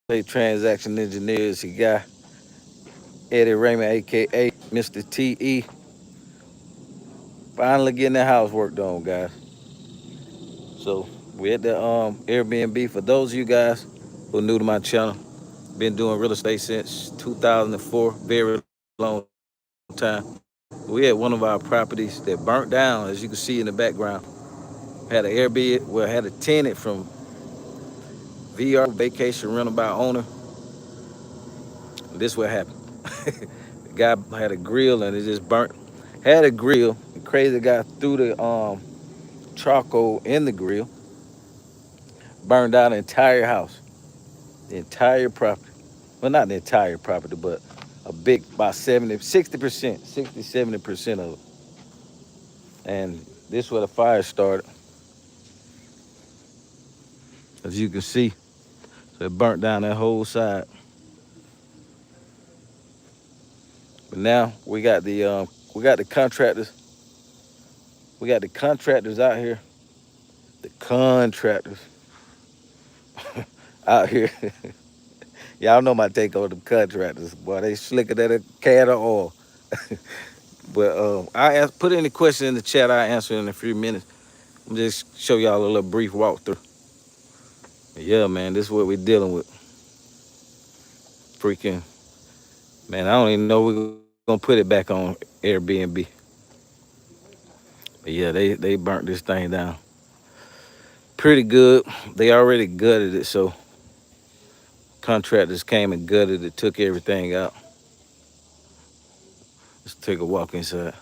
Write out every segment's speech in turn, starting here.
Transaction engineers. He got Eddie Raymond, aka Mr. TE. Finally getting the house work done, guys. So we at the Airbnb. For those of you guys who are new to my channel, been doing real estate since 2004, very long time. We had one of our properties that burnt down, as you can see in the background. Had an Airbnb, well, had a tenant from Vrbo, vacation rental by owner. This what happened. The guy had a grill and it just burnt. Had a grill. The crazy guy threw the charcoal in the grill, burned down the entire house, the entire property. Well, not the entire property, but a big, about 70, 60%, 60, 70% of it. And this where the fire started, as you can see. So it burnt down that whole side. But now we got the contractors. We got the contractors out here. The contractors out here. Y'all know my take on the contractors. Boy, they slicker than a can of oil. But put any question in the chat. I'll answer in a few minutes. I'm just show y'all a little brief walkthrough. Yeah, man, this is what we're dealing with. Freaking, man, I don't even know we're gonna put it back on Airbnb. But yeah, they burnt this thing down pretty good. They already gutted it, so contractors came and gutted it, took everything out. Let's take a walk inside.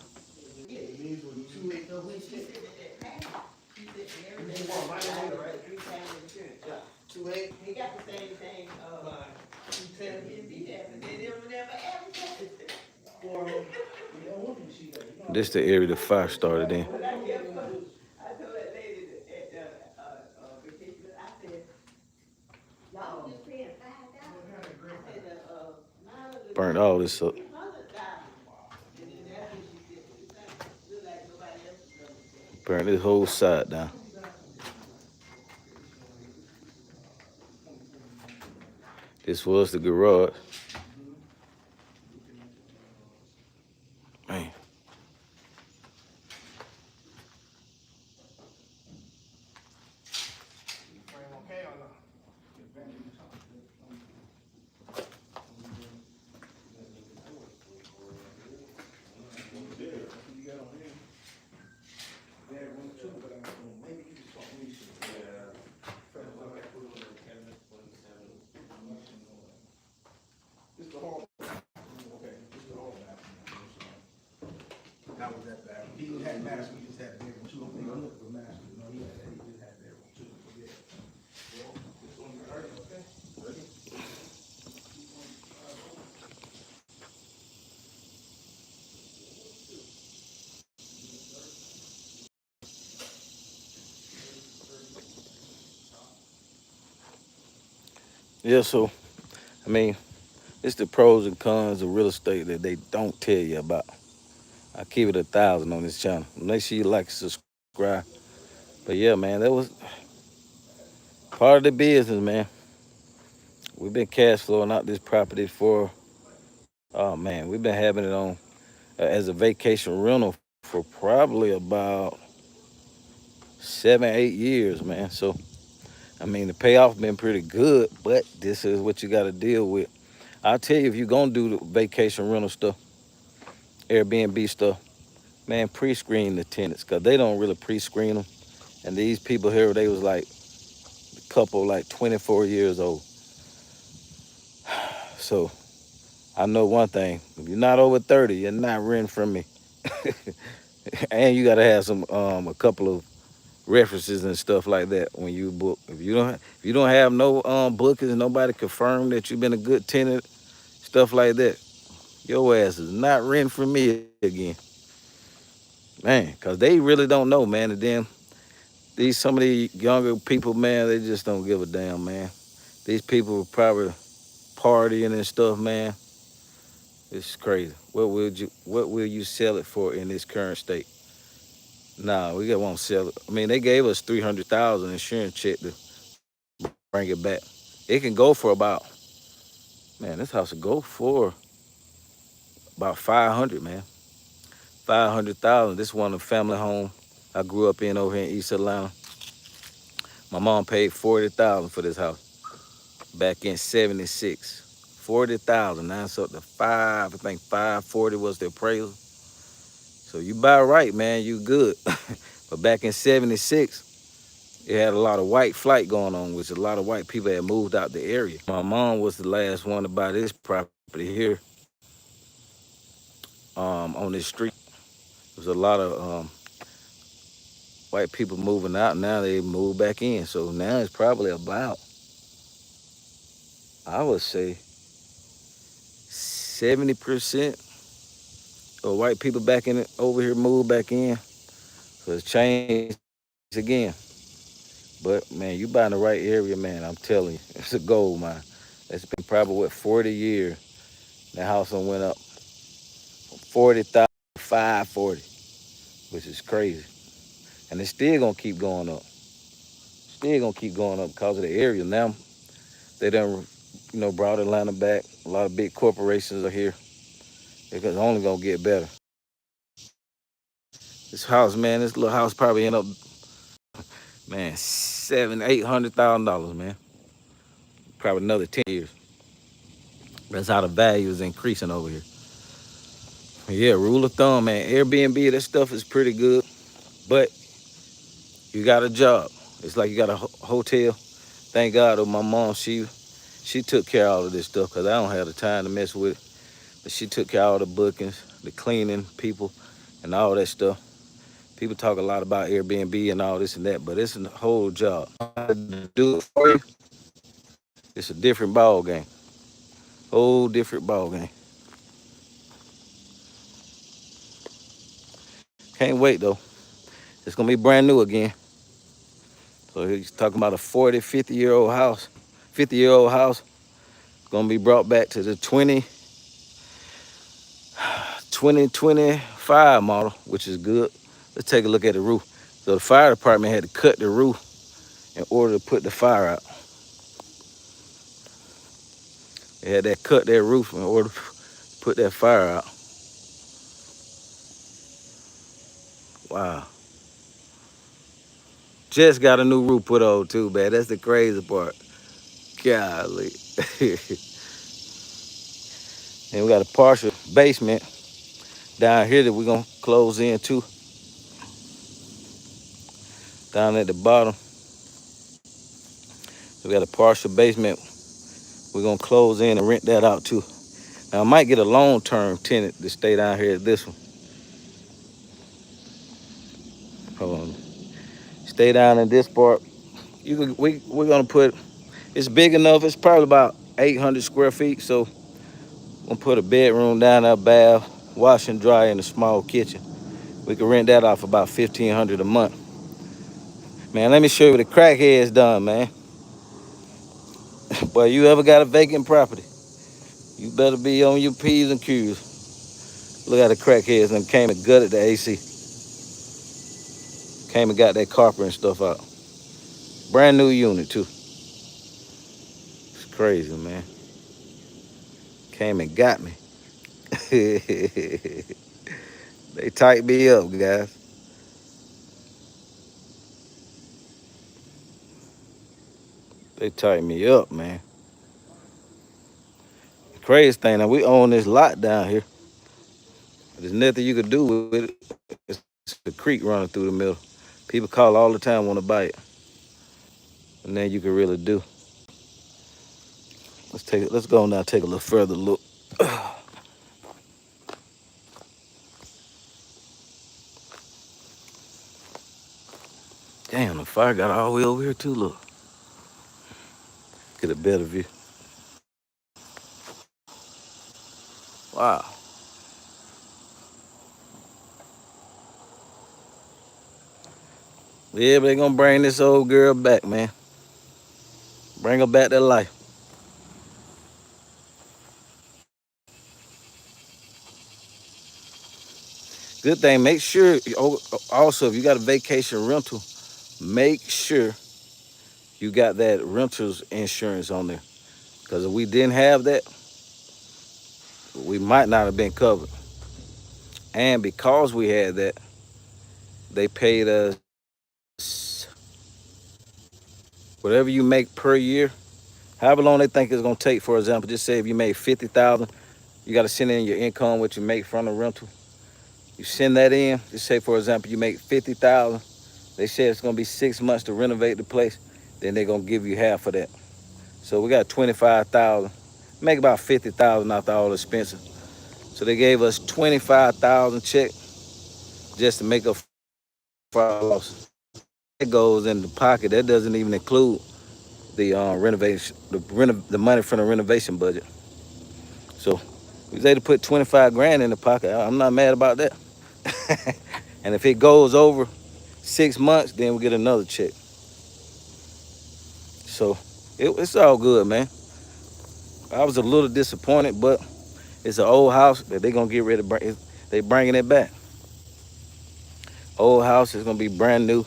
This the area the fire started in. Burnt all this up. Burnt this whole side down. This was the garage. Man. That was that bad. He didn't have mask, we just had bedroom two. I'm looking for mask. No, he just had bedroom two. Yeah. Well, this one, ready, okay? Ready? Yeah, so I mean, it's the pros and cons of real estate that they don't tell you about. I keep it 1,000 on this channel. Make sure you like and subscribe. But yeah, man, that was part of the business, man. We've been cash flowing out this property for, oh man, we've been having it on as a vacation rental for probably about 7, 8 years, man. So, I mean, the payoff been pretty good, but this is what you got to deal with. I'll tell you, if you're going to do the vacation rental stuff, Airbnb stuff, man, pre-screen the tenants because they don't really pre-screen them. And these people here, they was like a couple like 24 years old. So I know one thing: if you're not over 30, you're not renting from me. And you gotta have some a couple of references and stuff like that when you book. If you don't have no bookings, nobody confirmed that you've been a good tenant, stuff like that, your ass is not renting from me again, man. Cause they really don't know, man. And then some of these younger people, man, they just don't give a damn, man. These people are probably partying and stuff, man. It's crazy. What will you sell it for in this current state? Nah, we won't sell it. I mean, they gave us 300,000 insurance check to bring it back. It can go for about Man, this house will go for about 500, man. 500,000. This one a family home I grew up in over here in East Atlanta. My mom paid 40,000 for this house back in '76. 40,000. Now it's up to five. I think 540 was the appraisal. So you buy right, man. You good. But back in '76, it had a lot of white flight going on, which a lot of white people had moved out the area. My mom was the last one to buy this property here, on this street. There's a lot of white people moving out. Now they move back in. So now it's probably about, I would say, 70% of white people back in it over here move back in. So it's changed again. But man, you buy in the right area, man. I'm telling you, it's a gold mine. It's been probably what 40 years. That house done went up from 40,000 to 540, which is crazy. And it's still gonna keep going up. Still gonna keep going up because of the area. Now they done, brought Atlanta back. A lot of big corporations are here. It's only gonna get better. This house, man, this little house probably end up, man, $700,000, $800,000, man. Probably another 10 years. That's how the value is increasing over here. Yeah, rule of thumb, man. Airbnb, that stuff is pretty good, but you got a job. It's like you got a hotel. Thank God, my mom, she took care of all of this stuff because I don't have the time to mess with it. But she took care of all the bookings, the cleaning people, and all that stuff. People talk a lot about Airbnb and all this and that, but it's a whole job. Do it for you. It's a different ball game. Whole different ball game. Can't wait though. It's gonna be brand new again. So he's talking about a 40, 50-year-old house. 50-year-old house gonna be brought back to the 2025 model, which is good. Let's take a look at the roof. So the fire department had to cut the roof in order to put the fire out. They had to cut their roof in order to put that fire out. Wow. Just got a new roof put on too, man. That's the crazy part. Golly. And we got a partial basement down here that we're gonna close in too. Down at the bottom, we got a partial basement. We're gonna close in and rent that out too. Now I might get a long-term tenant to stay down here at this one. Hold on. Stay down in this part. We're gonna put, it's big enough. It's probably about 800 square feet. So we're gonna put a bedroom down there, bath, wash and dry, and a small kitchen. We can rent that off about 1,500 a month. Man, let me show you what the crackheads done, man. Boy, you ever got a vacant property, you better be on your P's and Q's. Look at the crackheads and came and gutted the AC. Came and got that carpet and stuff out. Brand new unit too. It's crazy, man. Came and got me. They tightened me up, guys. They tightened me up, man. The crazy thing, now we own this lot down here. There's nothing you could do with it. It's a creek running through the middle. People call all the time, want to buy it. And then you can really do. Let's go now take a little further look. Damn, the fire got all the way over here too, look. Get a better view. Wow. Yeah, but they gonna bring this old girl back, man. Bring her back to life. Good thing, make sure, also, if you got a vacation rental, make sure you got that renter's insurance on there. Because if we didn't have that, we might not have been covered. And because we had that, they paid us whatever you make per year, however long they think it's gonna take. For example, just say if you made 50,000, you got to send in your income, what you make from the rental. You send that in. Just say, for example, you make 50,000. They said it's gonna be 6 months to renovate the place. Then they're gonna give you half of that. So we got 25,000. Make about 50,000 after all expenses. So they gave us 25,000 check just to make up for our losses. That goes in the pocket. That doesn't even include the renovation, the money from the renovation budget. So we was able to put 25 grand in the pocket. I'm not mad about that. And if it goes over 6 months, then we get another check. So it's all good, man. I was a little disappointed, but it's an old house that they gonna get rid of. They bringing it back. Old house is gonna be brand new.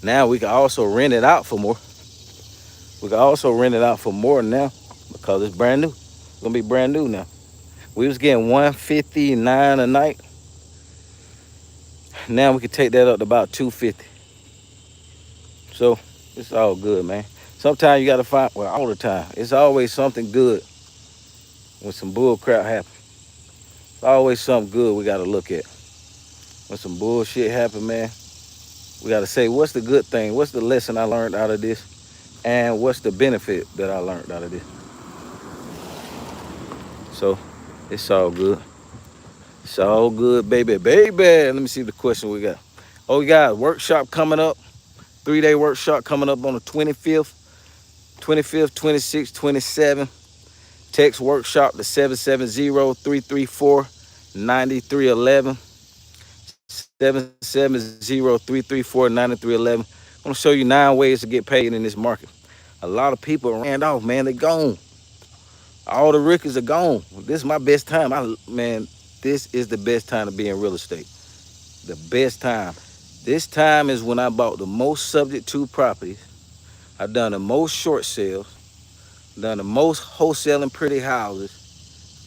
Now we can also rent it out for more. We can also rent it out for more now because it's brand new. It's gonna be brand new now. We was getting 159 a night. Now we can take that up to about 250. So it's all good, man. Sometimes you gotta find, well, all the time. It's always something good when some bull crap happens. It's always something good we gotta look at. When some bullshit happen, man, we gotta say, what's the good thing? What's the lesson I learned out of this? And what's the benefit that I learned out of this? So it's all good. It's all good, baby, baby. Let me see the question we got. Oh, we got a workshop coming up. 3-day workshop coming up on the 25th, 26th, 27th. Text workshop to 770-334-9311. 770-334-9311. I'm gonna show you 9 ways to get paid in this market. A lot of people ran off, man. They gone. All the rookies are gone. This is my best time. Man, this is the best time to be in real estate. The best time. This time is when I bought the most subject to properties. I've done the most short sales, done the most wholesaling pretty houses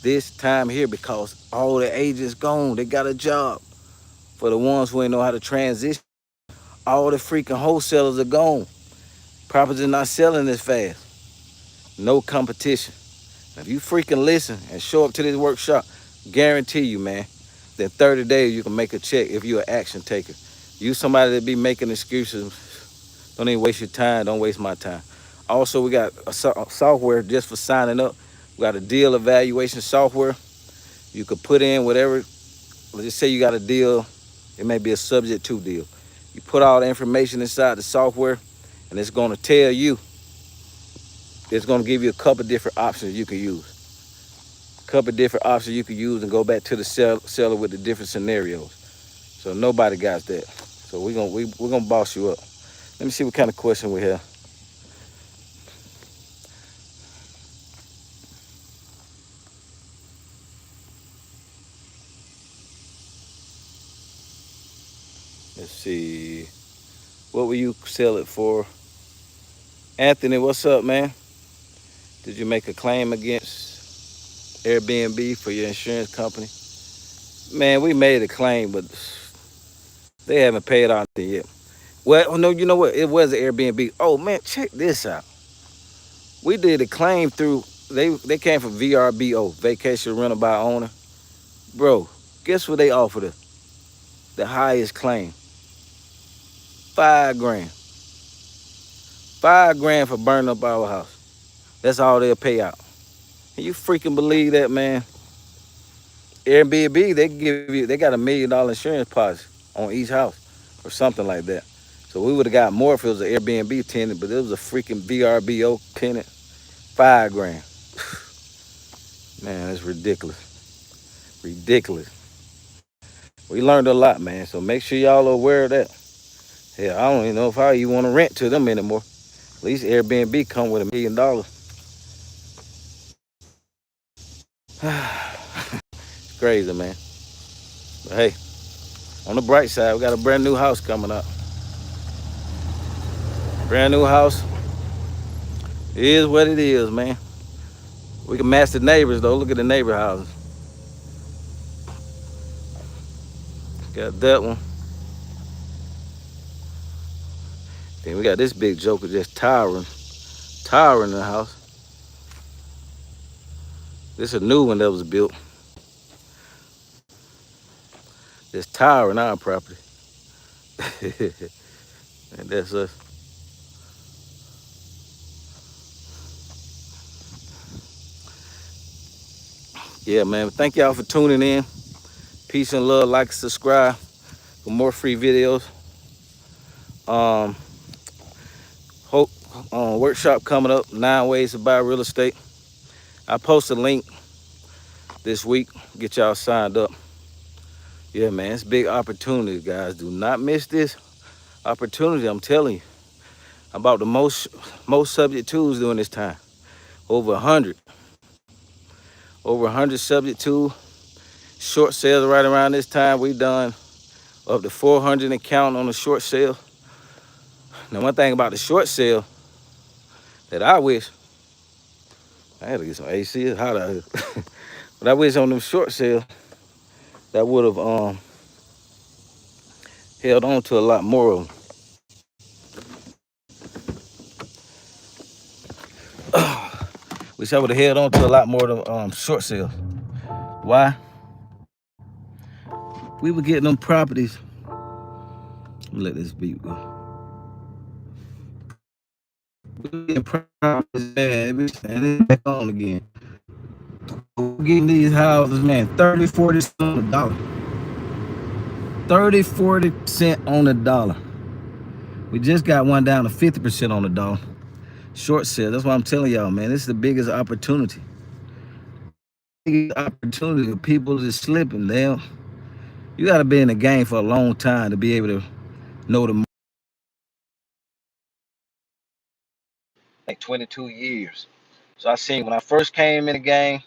this time here because all the agents gone. They got a job. For the ones who ain't know how to transition, all the freaking wholesalers are gone. Properties are not selling this fast. No competition. If you freaking listen and show up to this workshop, guarantee you, man, that 30 days you can make a check if you're an action taker. You somebody that be making excuses, don't even waste your time. Don't waste my time. Also, we got a software just for signing up. We got a deal evaluation software. You could put in whatever. Let's just say you got a deal. It may be a subject to deal. You put all the information inside the software, and it's going to tell you. It's going to give you a couple different options you can use. A couple different options you can use and go back to the seller with the different scenarios. So nobody got that. So we're gonna boss you up. Let me see what kind of question we have. Let's see. What will you sell it for? Anthony, what's up, man? Did you make a claim against Airbnb for your insurance company? Man, we made a claim, but they haven't paid out yet. Well, oh, no, you know what? It was an Airbnb. Oh man, check this out. We did a claim through. They came from VRBO, Vacation Rental by Owner. Bro, guess what they offered us? The highest claim. 5 grand. 5 grand for burning up our house. That's all they'll pay out. Can you freaking believe that, man? Airbnb, they got $1 million insurance policy on each house or something like that. So we would have got more if it was an Airbnb tenant, but it was a freaking VRBO tenant. 5 grand. Man, that's ridiculous. Ridiculous. We learned a lot, man. So make sure y'all are aware of that. Hell, I don't even know if I even want to rent to them anymore. At least Airbnb come with $1 million. It's crazy, man. But hey, on the bright side, we got a brand new house coming up. Brand new house. It is what it is, man. We can match the neighbors, though. Look at the neighbor houses. Got that one. Then we got this big joker just towering in the house. This is a new one that was built. Just towering our property. And that's us. Yeah, man. Thank y'all for tuning in. Peace and love. Like, subscribe for more free videos. Um, hope workshop coming up. 9 ways to buy real estate. I post a link this week. Get y'all signed up. Yeah, man. It's a big opportunity, guys. Do not miss this opportunity. I'm telling you. About the most subject tools during this time. Over 100. Over 100 subject tools. Short sales right around this time. We done up to 400 and count on the short sale. Now, one thing about the short sale that I wish, I had to get some AC. It's hot out here. But I wish on them short sale that would have held on to a lot more of them. Wish I would have held on to a lot more of them short sales. Why? We were getting them properties. Let me let this beat go. We were getting properties, man. And it's back on again. We're getting these houses, man, 30, 40 cents on the dollar. 30, 40% on the dollar. We just got one down to 50% on the dollar. Short sale. That's why I'm telling y'all, man. This is the biggest opportunity. Biggest opportunity. People just slipping. You got to be in the game for a long time to be able to know the like 22 years. So I seen when I first came in the game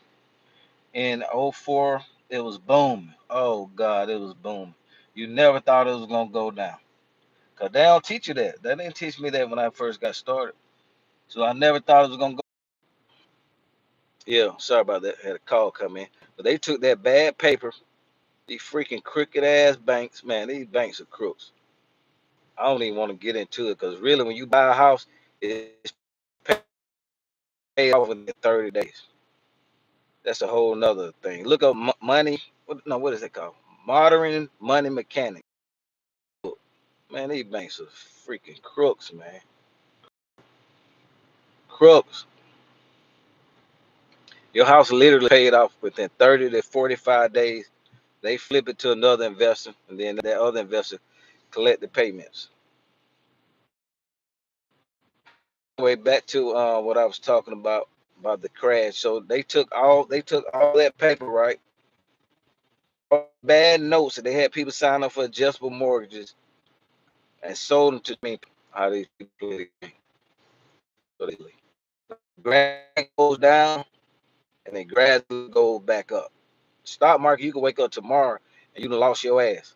in '04, it was booming. Oh God, it was booming. You never thought it was gonna go down. Cause they don't teach you that. They didn't teach me that when I first got started. So I never thought it was gonna go. Yeah, sorry about that. I had a call come in. But they took that bad paper, these freaking crooked ass banks, man, these banks are crooks. I don't even want to get into it because really when you buy a house, it's paid off within 30 days. That's a whole nother thing. Look up money. What is it called? Modern money mechanics. Man, these banks are freaking crooks, man. Crooks. Your house literally paid off within 30 to 45 days. They flip it to another investor, and then that other investor collect the payments. Way back to what I was talking about the crash. So they took all that paper, right? Bad notes that they had people sign up for adjustable mortgages and sold them to me. How these people play the game. So they gradually goes down and then gradually goes back up. Stock market, you can wake up tomorrow and you done lost your ass.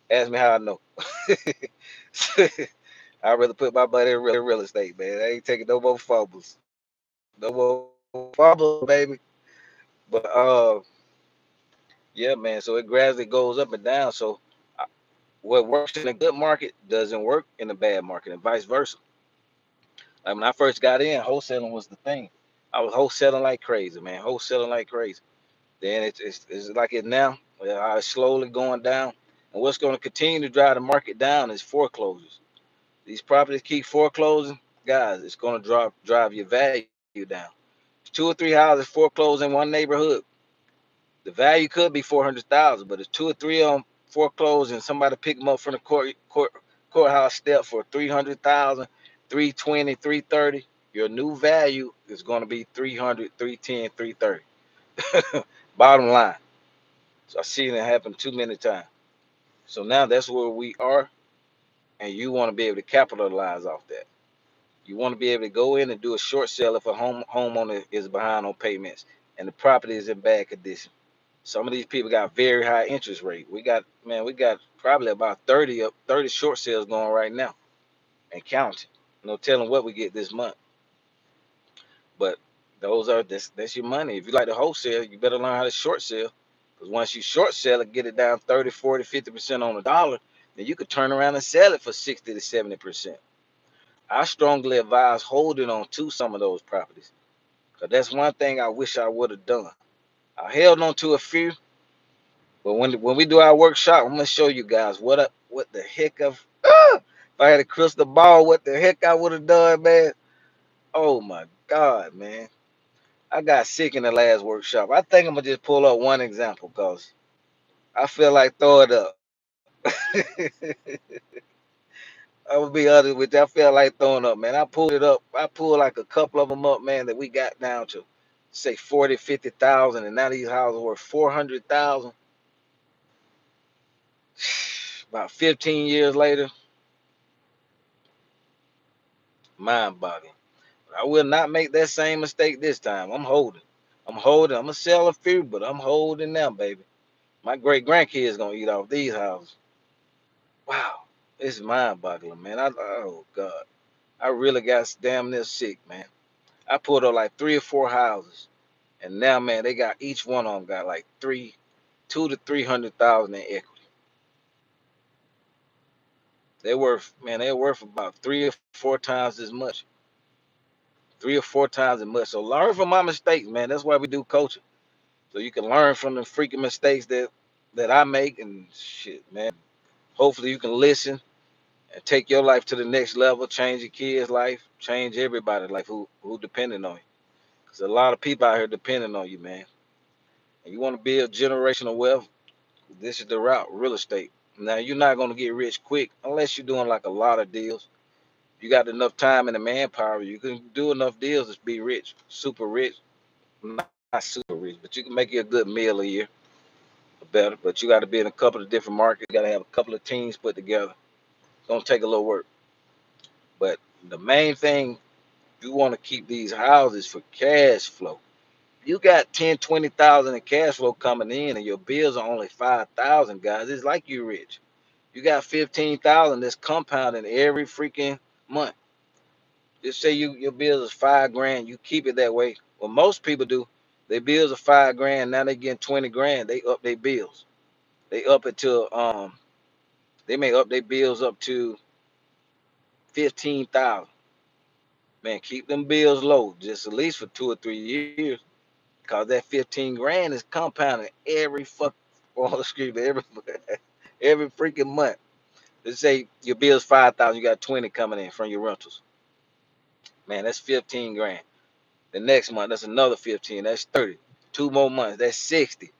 Ask me how I know. I'd rather put my money in real estate, man. I ain't taking no more fumbles. No more fumbles, baby. But yeah, man. So it gradually goes up and down. So what works in a good market doesn't work in a bad market, and vice versa. Like when I first got in, wholesaling was the thing. I was wholesaling like crazy, man. Wholesaling like crazy. Then it's like it now. Well, it's slowly going down. And what's going to continue to drive the market down is foreclosures. These properties keep foreclosing, guys. It's going to drive your value down. Two or three houses foreclosed in one neighborhood. The value could be 400,000, but if two or three of them foreclosed and somebody pick them up from the courthouse step for 300,000, 320, 330, your new value is going to be 300, 310, 330. Bottom line. So I've seen it happen too many times. So now that's where we are, and you want to be able to capitalize off that. You want to be able to go in and do a short sale if a homeowner is behind on payments and the property is in bad condition. Some of these people got very high interest rate. We got probably about 30 short sales going right now and counting. No telling what we get this month. But that's your money. If you like to wholesale, you better learn how to short sell. Because once you short sell it, get it down 30, 40, 50% on the dollar, then you could turn around and sell it for 60 to 70%. I strongly advise holding on to some of those properties. Because that's one thing I wish I would have done. I held on to a few, but when we do our workshop, I'm gonna show you guys what the heck if I had a crystal ball, what the heck I would have done, man. Oh my God, man. I got sick in the last workshop. I think I'm gonna just pull up one example because I feel like throwing up. I'm gonna be honest with you. I feel like throwing up, man. I pulled it up. I pulled like a couple of them up, man, that we got down to say 40, 50,000, and now these houses worth 400,000. About 15 years later, mind boggling. I will not make that same mistake this time. I'm holding. I'm holding. I'm gonna sell a few, but I'm holding now, baby. My great grandkids gonna eat off these houses. Wow, it's mind boggling, man. Oh God, I really got damn near sick, man. I pulled up like 3 or 4 houses, and now, man, they got each one of them got like 2 to 300,000 in equity. They're worth about 3 or 4 times as much, 3 or 4 times as much. So learn from my mistakes, man. That's why we do coaching, so you can learn from the freaking mistakes that I make and shit, man. Hopefully, you can listen and take your life to the next level, change your kids' life, change everybody's life who depending on you. Cause a lot of people out here depending on you, man. And you want to build generational wealth, this is the route, real estate. Now you're not gonna get rich quick unless you're doing like a lot of deals. You got enough time and the manpower, you can do enough deals to be rich, super rich. Not super rich, but you can make you a good meal a year or better. But you got to be in a couple of different markets. You got to have a couple of teams put together. It's gonna take a little work. But the main thing, you want to keep these houses for cash flow. You got 10, 20,000 in cash flow coming in, and your bills are only 5,000, guys. It's like you rich. You got 15,000 that's compounding every freaking month. Just say your bills is 5 grand. You keep it that way. Well, most people do. Their bills are 5 grand. Now they getting 20 grand. They up their bills. They up it to They may up their bills up to 15,000. Man, keep them bills low, just at least for 2 or 3 years, cause that 15 grand is compounding every fuck on the street every freaking month. Let's say your bill's 5,000, you got 20 coming in from your rentals. Man, that's 15 grand. The next month, that's another 15. That's 30. 2 more months, that's 60.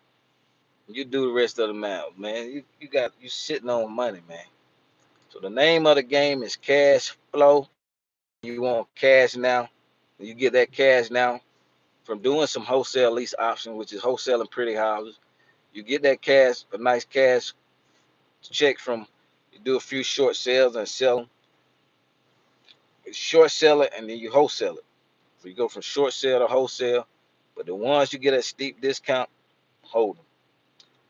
You do the rest of the math, man. You sitting on money, man. So the name of the game is cash flow. You want cash now. You get that cash now from doing some wholesale lease option, which is wholesaling pretty houses. You get that cash, a nice cash check from, you do a few short sales and sell them. Short sell it and then you wholesale it. So you go from short sale to wholesale. But the ones you get at steep discount, hold them.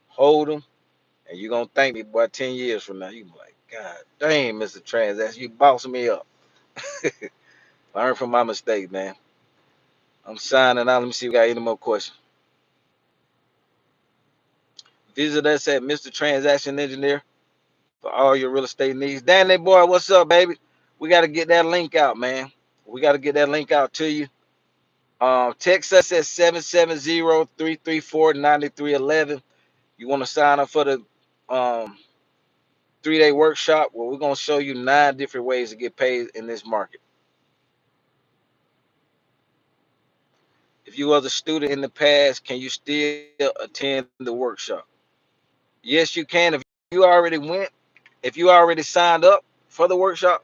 Hold them. And you're going to thank me, boy, 10 years from now. You be like, God dang, Mr. Transaction, you bossing me up. Learn from my mistakes, man. I'm signing out. Let me see if we got any more questions. Visit us at Mr. Transaction Engineer for all your real estate needs. Danny boy, what's up, baby? We got to get that link out, man. We got to get that link out to you. Text us at 770-334-9311. You want to sign up for the um, 3-day workshop where we're going to show you 9 different ways to get paid in this market. If you was a student in the past, can you still attend the workshop? Yes, you can. If you already went, if you already signed up for the workshop,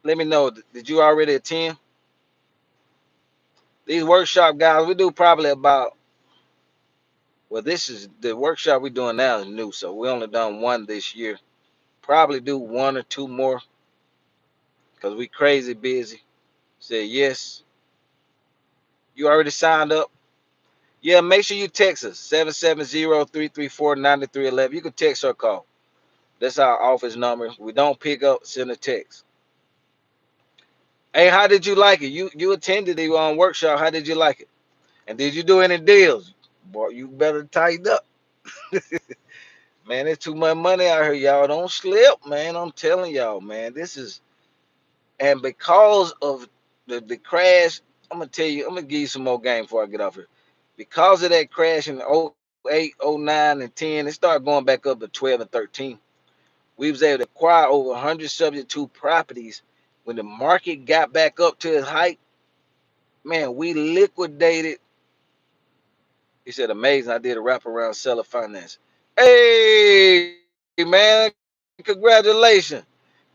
let me know. Did you already attend? These workshop guys, we do probably about, well, this is the workshop we're doing now is new, so we only done one this year. Probably do 1 or 2 more because we crazy busy. Say yes. You already signed up? Yeah, make sure you text us 770-334-9311. You can text or call. That's our office number. We don't pick up, send a text. Hey, how did you like it? You attended the workshop. How did you like it? And did you do any deals? Boy, you better tighten up. Man, there's too much money out here, y'all. Don't slip, man. I'm telling y'all, man. This is and because of the crash, I'm gonna tell you, I'm gonna give you some more game before I get off here. Because of that crash in '08, '09, and 10, it started going back up to 12 and 13. We was able to acquire over 100 subject to properties. When the market got back up to its height, man, we liquidated. He said, amazing. I did a wraparound seller finance. Hey, man, congratulations.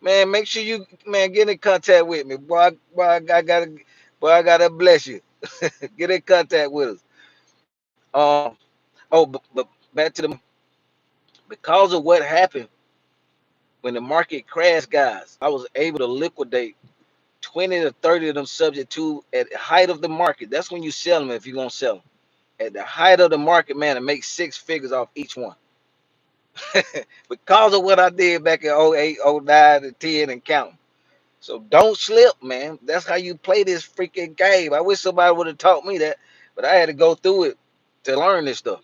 Man, make sure you, man, get in contact with me. Boy, I gotta bless you. Get in contact with us. But back to the because of what happened when the market crashed, guys, I was able to liquidate 20 to 30 of them subject to at the height of the market. That's when you sell them if you're gonna sell them. At the height of the market, man, and make six figures off each one. Because of what I did back in '08, '09, and 10 and counting. So don't slip, man. That's how you play this freaking game. I wish somebody would have taught me that, but I had to go through it to learn this stuff.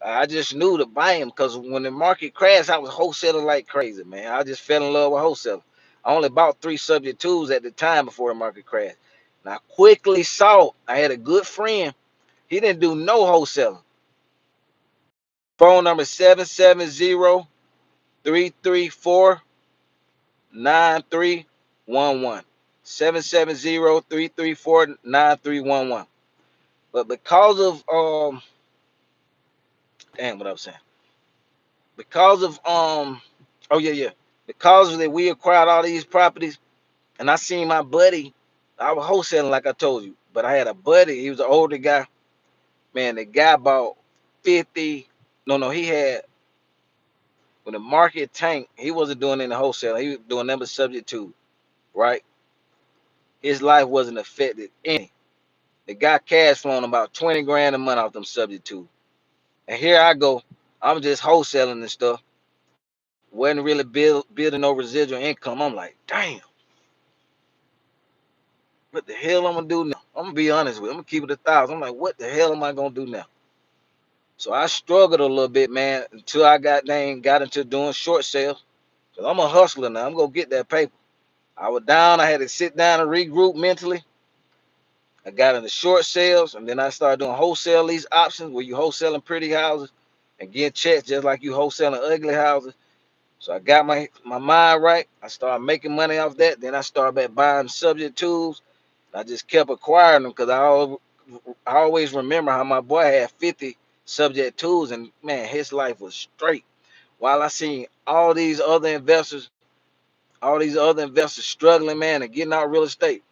I just knew to buy them because when the market crashed, I was wholesaling like crazy, man. I just fell in love with wholesaling. I only bought three subject twos at the time before the market crashed. And I quickly saw I had a good friend. He didn't do no wholesaling. Phone number 770-334-9311. 770-334-9311. But because of damn what I was saying. Because of oh yeah. Because of that we acquired all these properties and I seen my buddy, I was wholesaling like I told you, but I had a buddy, he was an older guy. Man, the guy bought 50. No, he had when the market tanked, he wasn't doing any wholesale. He was doing number subject to, right? His life wasn't affected any. The guy cash flowing about 20 grand a month off them subject to. And here I go. I'm just wholesaling and stuff. Wasn't really building no residual income. I'm like, damn, what the hell I'm gonna do now? I'm gonna be honest with you. I'm gonna keep it 1,000. I'm like, what the hell am I gonna do now? So I struggled a little bit, man, until I got into doing short sales. Cause I'm a hustler now. I'm gonna get that paper. I was down. I had to sit down and regroup mentally. I got into short sales, and then I started doing wholesale lease options, where you wholesaling pretty houses and getting checks just like you wholesaling ugly houses. So I got my mind right. I started making money off that. Then I started back buying subject tools. I just kept acquiring them because I always remember how my boy had 50 subject tools, and man, his life was straight. While I seen all these other investors struggling, man, and getting out real estate.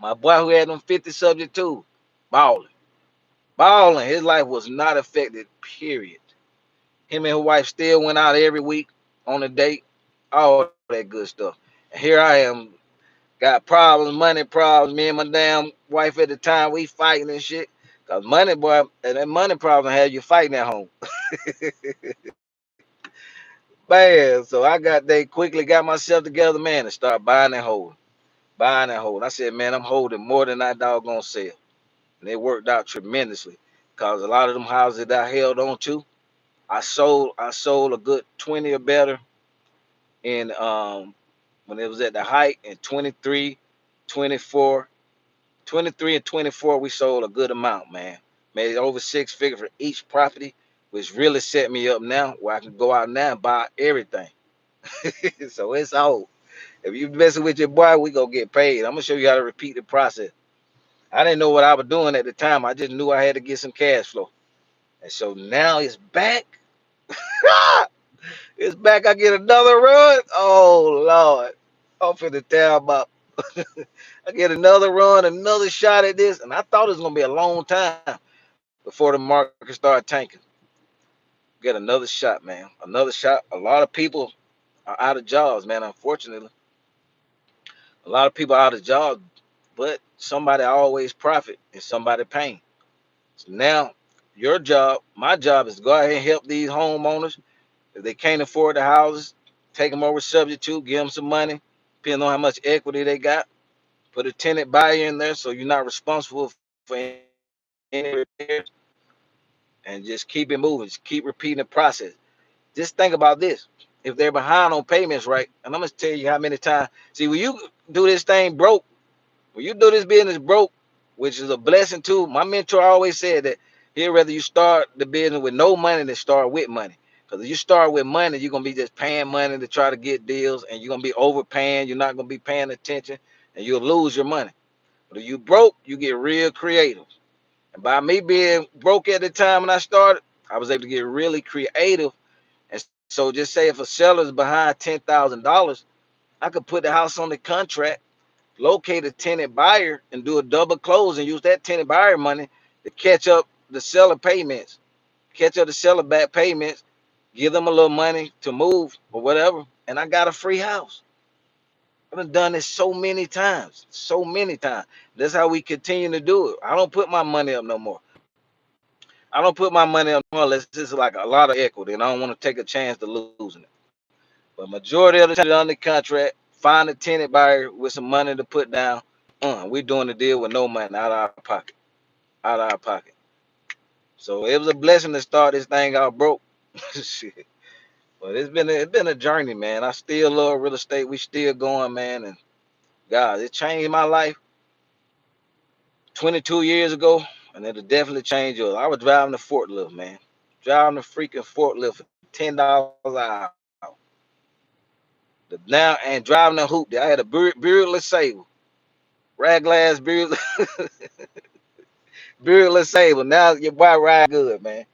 My boy who had them 50 subject tools, balling. Balling. His life was not affected, period. Him and his wife still went out every week on a date, all that good stuff. And here I am, got problems, money problems. Me and my damn wife at the time, we fighting and shit. Cause money, boy, and that money problem had you fighting at home. Man, so I quickly got myself together, man, and started buying and holding. Buying and holding. I said, man, I'm holding more than I doggone sell. And it worked out tremendously. Cause a lot of them houses that I held on to, I sold a good 20 or better in when it was at the height in 23, 24, 23 and 24, we sold a good amount, man. Made over six figures for each property, which really set me up now where I can go out now and buy everything. So it's all. If you messing with your boy, we gonna get paid. I'm gonna show you how to repeat the process. I didn't know what I was doing at the time. I just knew I had to get some cash flow. And so now it's back. It's back. I get another run. Oh Lord. I'm finna tell about I get another run, another shot at this. And I thought it was gonna be a long time before the market started tanking. Get another shot, man. Another shot. A lot of people are out of jobs, man. Unfortunately, a lot of people are out of jobs, but somebody always profit and somebody paying. So now, your job, my job, is to go ahead and help these homeowners. If they can't afford the houses, take them over subject to, give them some money, depending on how much equity they got. Put a tenant buyer in there, so you're not responsible for any repairs. and just keep it moving. Just keep repeating the process. Just think about this. If they're behind on payments, right? And I'm gonna tell you how many times. See, when you do this thing broke, when you do this business broke, which is a blessing too. My mentor always said that he'd rather you start the business with no money than start with money. Because if you start with money, you're gonna be just paying money to try to get deals, and you're gonna be overpaying. You're not gonna be paying attention, and you'll lose your money. But if you broke, you get real creative. And by me being broke at the time when I started, I was able to get really creative. And so just say if a seller's behind $10,000, I could put the house on the contract, locate a tenant buyer, and do a double close and use that tenant buyer money to catch up the seller payments, catch up the seller back payments, give them a little money to move or whatever, and I got a free house. I've done this so many times, so many times. That's how we continue to do it. I don't put my money up no more. I don't put my money up no more unless it's like a lot of equity, and I don't want to take a chance to losing it. But majority of the time, under contract, find a tenant buyer with some money to put down. We're doing the deal with no money out of our pocket, out of our pocket. So it was a blessing to start this thing out broke. Shit. But it's been a journey, man. I still love real estate. We still going, man. And God, it changed my life 22 years ago, and it'll definitely change yours. I was driving the forklift, man. Driving the freaking forklift for $10 an hour. Now and driving the hoop. I had a Buick Sable, rag glass Buick Sable. Now your boy ride good, man.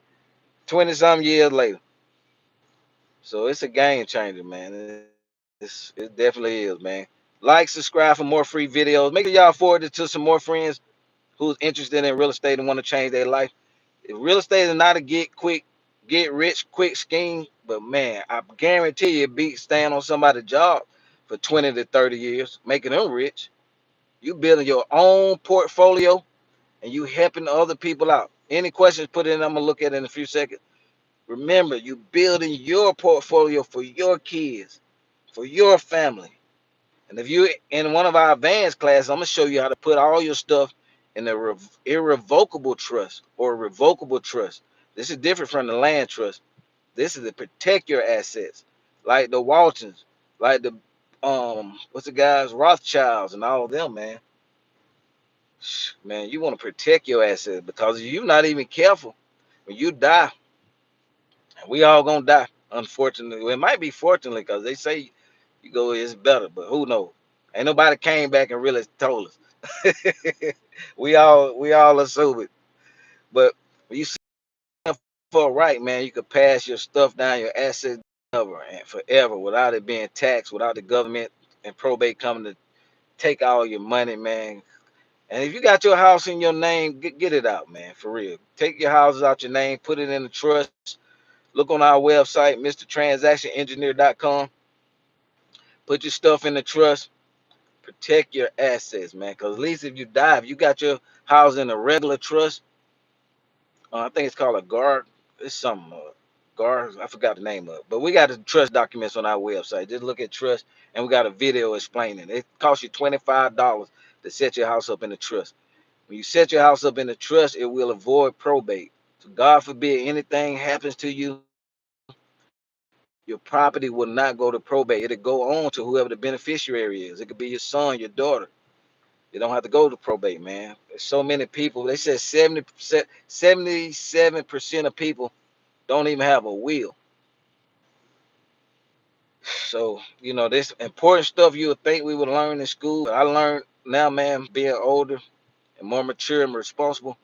20 some years later. So it's a game changer, man. It definitely is, man. Like, subscribe for more free videos. Make sure y'all forward it to some more friends who's interested in real estate and want to change their life. If real estate is not a get rich quick scheme, but man, I guarantee you it beats staying on somebody's job for 20 to 30 years, making them rich. You building your own portfolio and you helping other people out. Any questions, put it in. I'm gonna look at it in a few seconds. Remember, you building your portfolio for your kids, for your family. And if you in one of our advanced classes, I'm gonna show you how to put all your stuff in a irrevocable trust or revocable trust. This is different from the land trust. This is to protect your assets, like the Waltons, like the what's the guys, Rothschilds, and all of them, man. Man, you want to protect your assets because if you're not even careful, when you die, and we all gonna die. Unfortunately, well, it might be fortunately because they say you go it's better, but who knows? Ain't nobody came back and really told us. we all assume it. But when you see for right, man, you could pass your stuff down, your assets forever and forever without it being taxed, without the government and probate coming to take all your money, man. And if you got your house in your name, get it out, man, for real. Take your houses out your name, put it in the trust. Look on our website, MrTransactionEngineer.com. Put your stuff in the trust. Protect your assets, man. Because at least if you die, if you got your house in a regular trust, I think it's called a guard. It's something guard. I forgot the name of it. But we got the trust documents on our website. Just look at trust, and we got a video explaining. It costs you $25 to set your house up in the trust. When you set your house up in the trust, it will avoid probate. So God forbid anything happens to you, your property will not go to probate. It'll go on to whoever the beneficiary is. It could be your son, your daughter. You don't have to go to probate, man. There's so many people. They said 77% of people don't even have a will. So, this important stuff you would think we would learn in school. I learned now, man, being older and more mature and responsible.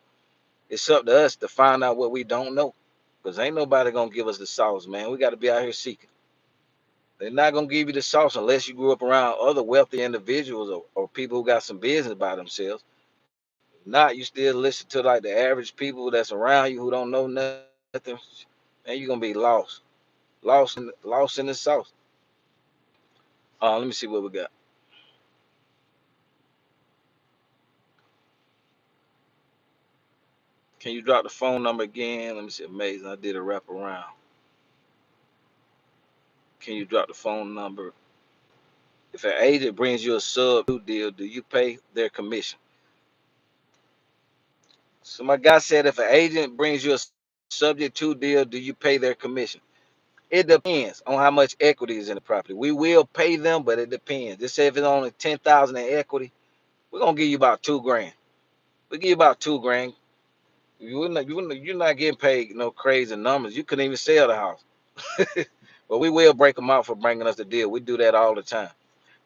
It's up to us to find out what we don't know. Because ain't nobody going to give us the sauce, man. We got to be out here seeking. They're not going to give you the sauce unless you grew up around other wealthy individuals or people who got some business by themselves. Not you still listen to like the average people that's around you who don't know nothing, man, you're gonna be lost. Lost in the sauce. Let me see what we got. Can you drop the phone number again? Let me see. Amazing. I did a wrap around. Can you drop the phone number? If an agent brings you a sub deal, do you pay their commission? So my guy said if an agent brings you a sub subject to deal, do you pay their commission? It depends on how much equity is in the property. We will pay them, but it depends. Just say if it's only 10,000 in equity, we're gonna give you about 2 grand. We give you about 2 grand. You're not getting paid no crazy numbers. You couldn't even sell the house. But we will break them out for bringing us the deal. We do that all the time.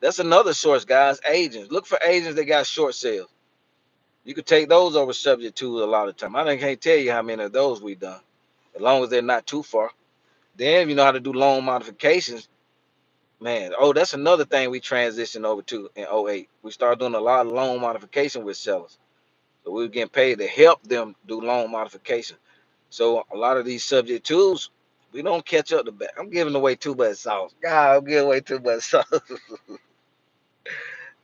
That's another source, guys. Agents. Look for agents that got short sales. You could take those over subject to a lot of time. Can't tell you how many of those we've done, as long as they're not too far. Then if you know how to do loan modifications, man. Oh, that's another thing we transitioned over to in '08. We started doing a lot of loan modification with sellers. So we were getting paid to help them do loan modification. So a lot of these subject tools, we don't catch up the back. I'm giving away too much sauce. God, I'm giving away too much sauce.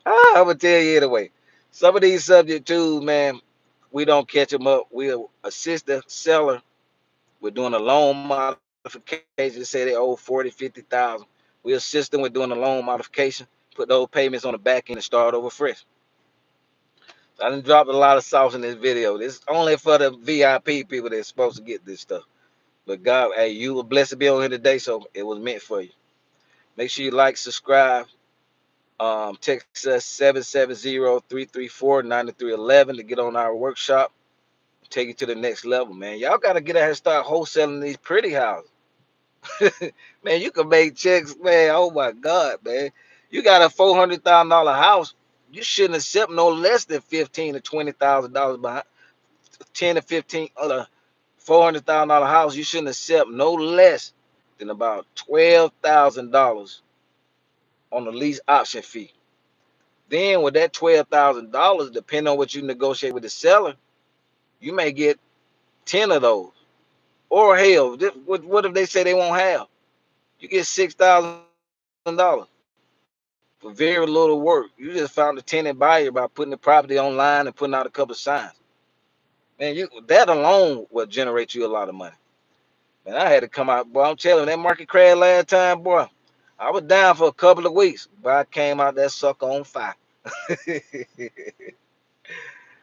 I'm gonna tell you anyway. Some of these subject tools, man, we don't catch them up. We'll assist the seller with doing a loan modification. Say they owe 40, 50,000. We assist them with doing a loan modification, put those payments on the back end and start over fresh. I done dropped a lot of sauce in this video. This is only for the VIP people that's supposed to get this stuff. But God, hey, you were blessed to be on here today, so it was meant for you. Make sure you like, subscribe. Text us 770-334-9311 to get on our workshop. Take you to the next level, man. Y'all got to get out here and start wholesaling these pretty houses. Man, you can make checks, man. Oh my God, man. You got a $400,000 house. You shouldn't accept no less than $15,000 to $20,000 behind 10 to 15 other $400,000 house. You shouldn't accept no less than about $12,000 on the lease option fee. Then with that $12,000, depending on what you negotiate with the seller, you may get 10 of those. Or hell, what if they say they won't have? You get $6,000 for very little work. You just found a tenant buyer by putting the property online and putting out a couple of signs. Man, that alone will generate you a lot of money. Man, I had to come out, boy. I'm telling you, that market crash last time, boy. I was down for a couple of weeks, but I came out that sucker on fire.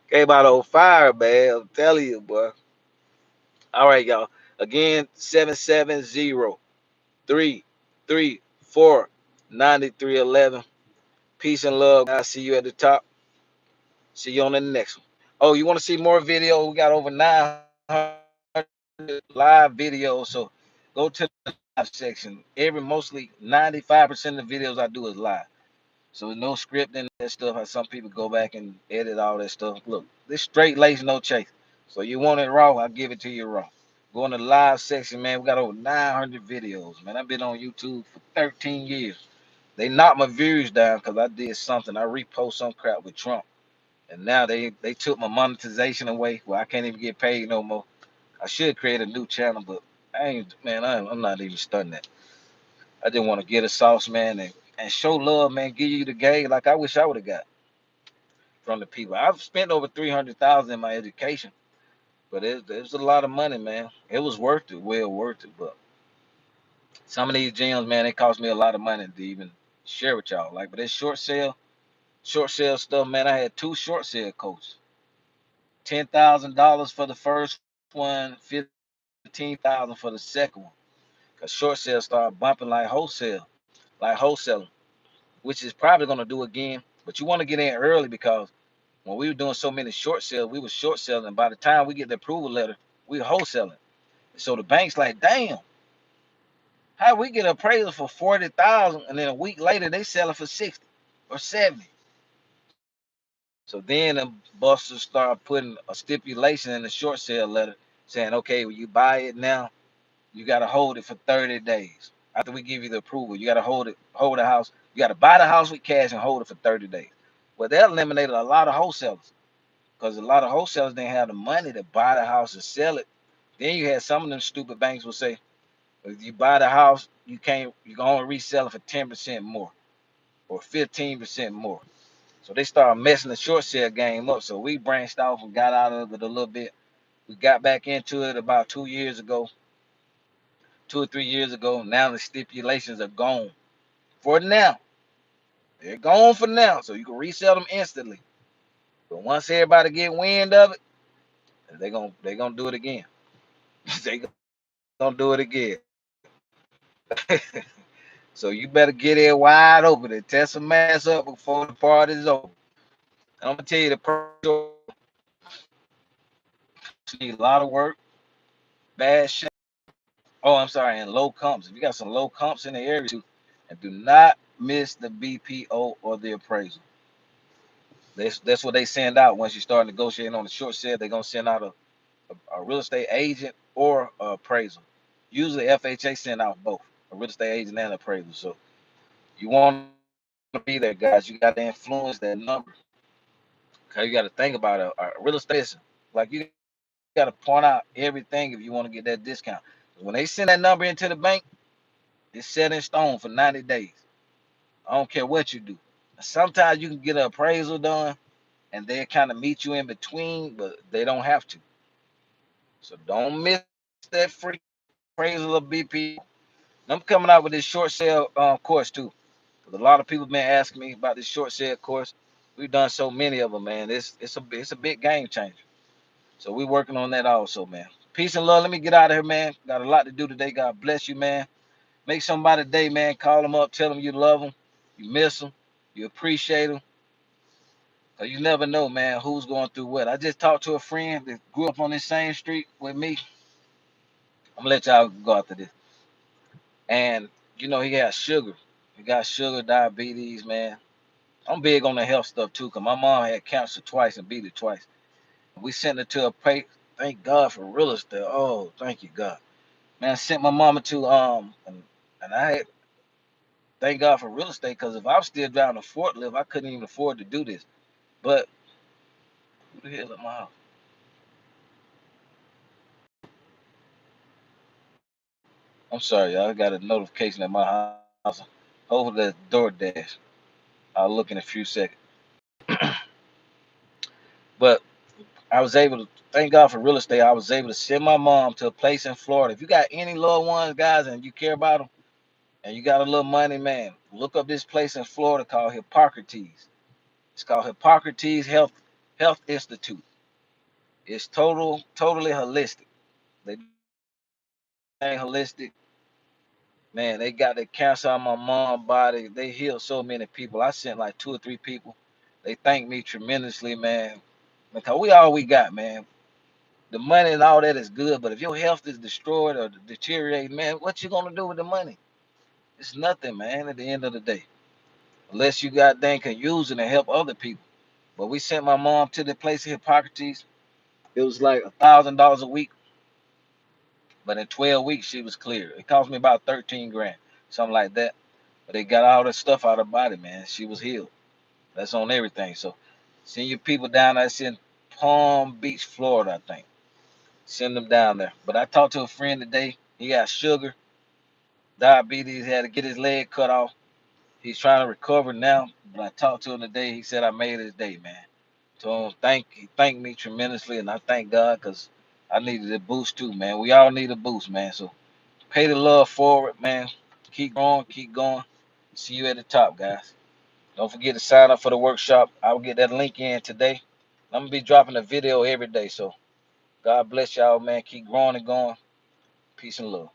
Came out on fire, man. I'm telling you, boy. All right, y'all. Again, 770-334-9311. Peace and love. I'll see you at the top. See you on the next one. Oh, you want to see more video? We got over 900 live videos. So go to the live section. Mostly 95% of the videos I do is live. So no scripting that stuff. How some people go back and edit all that stuff. Look, this straight lace, no chase. So you want it raw, I'll give it to you raw. Go in the live section, man. We got over 900 videos, man. I've been on YouTube for 13 years. They knocked my views down because I did something. I repost some crap with Trump. And now they took my monetization away. Well, I can't even get paid no more. I should create a new channel, but I'm not even studying that. I just want to get a sauce, man, and show love, man. Give you the game like I wish I would have got from the people. I've spent over 300,000 in my education, but it was a lot of money, man. It was worth it, well worth it. But some of these gems, man, it cost me a lot of money to even share with y'all. Like, but this short sale stuff, man. I had two short sale coaches. $10,000 for the first one, 15,000 for the second one. Cause short sales started bumping like wholesaling, which is probably gonna do again. But you want to get in early because when we were doing so many short sales, we were short selling. And by the time we get the approval letter, we were wholesaling. So the bank's like, damn, how we get an appraisal for 40,000 and then a week later they sell it for 60 or 70. So then the busters start putting a stipulation in the short sale letter saying, okay, when you buy it now, you got to hold it for 30 days. After we give you the approval, you got to hold the house. You got to buy the house with cash and hold it for 30 days. Well, that eliminated a lot of wholesalers because a lot of wholesalers didn't have the money to buy the house and sell it. Then you had some of them stupid banks will say, if you buy the house, you can only resell it for 10% more or 15% more. So they started messing the short sale game up. So we branched off and got out of it a little bit. We got back into it about 2 years ago, 2 or 3 years ago. Now the stipulations are gone for now. They're gone for now, so you can resell them instantly. But once everybody get wind of it, they're gonna do it again. They gonna do it again. So you better get in wide open and test some ass up before the party's over. And I'm gonna tell you the need a lot of work, bad shit. Oh, I'm sorry, and low comps. If you got some low comps in the area too, and do not miss the BPO or the appraisal. That's what they send out once you start negotiating on the short sale. They're gonna send out a real estate agent or a appraisal. Usually FHA send out both, a real estate agent and an appraisal. So you want to be there, guys. You got to influence that number. Okay, you got to think about it. Real estate is like you got to point out everything if you want to get that discount. When they send that number into the bank, it's set in stone for 90 days. I don't care what you do. Sometimes you can get an appraisal done and they kind of meet you in between, but they don't have to. So don't miss that free appraisal of BPO. I'm coming out with this short sale course too. 'Cause a lot of people been asking me about this short sale course. We've done so many of them, man. It's a big game changer. So we're working on that also, man. Peace and love. Let me get out of here, man. Got a lot to do today. God bless you, man. Make somebody day, man. Call them up. Tell them you love them. You miss them. You appreciate them. Cause you never know, man, who's going through what. I just talked to a friend that grew up on this same street with me. I'm gonna let y'all go after this. And he got sugar. He got sugar, diabetes, man. I'm big on the health stuff too, cause my mom had cancer twice and beat it twice. We sent her to a pay. Thank God for real estate. Oh, thank you God, man. I sent my mama to and I had thank God for real estate, cause if I was still driving a forklift, I couldn't even afford to do this. But who the hell at my house? I'm sorry, y'all. I got a notification at my house. Over the DoorDash. I'll look in a few seconds. But I was able to thank God for real estate. I was able to send my mom to a place in Florida. If you got any loved ones, guys, and you care about them, and you got a little money, man, look up this place in Florida called Hippocrates. It's called Hippocrates Health Institute. It's totally holistic. They do everything holistic. Man, they got the cancer on my mom's body. They healed so many people. I sent like two or three people. They thanked me tremendously, man. Because we all we got, man. The money and all that is good, but if your health is destroyed or deteriorating, man, what you gonna do with the money? It's nothing, man. At the end of the day, unless you got dang can use it and help other people. But we sent my mom to the place of Hippocrates. It was like $1,000 a week, but in 12 weeks she was clear. It cost me about 13 grand, something like that. But they got all that stuff out of her body, man. She was healed. That's on everything. So send your people down there. It's in Palm Beach, Florida, I think. Send them down there. But I talked to a friend today. He got sugar, diabetes, had to get his leg cut off. He's trying to recover now. But I talked to him today. He said I made his day, man. So he thanked me tremendously, and I thank God because I needed a boost too, man. We all need a boost, man. So pay the love forward, man. Keep growing, keep going. See you at the top, guys. Don't forget to sign up for the workshop. I will get that link in today. I'm gonna be dropping a video every day. So God bless y'all, man. Keep growing and going. Peace and love.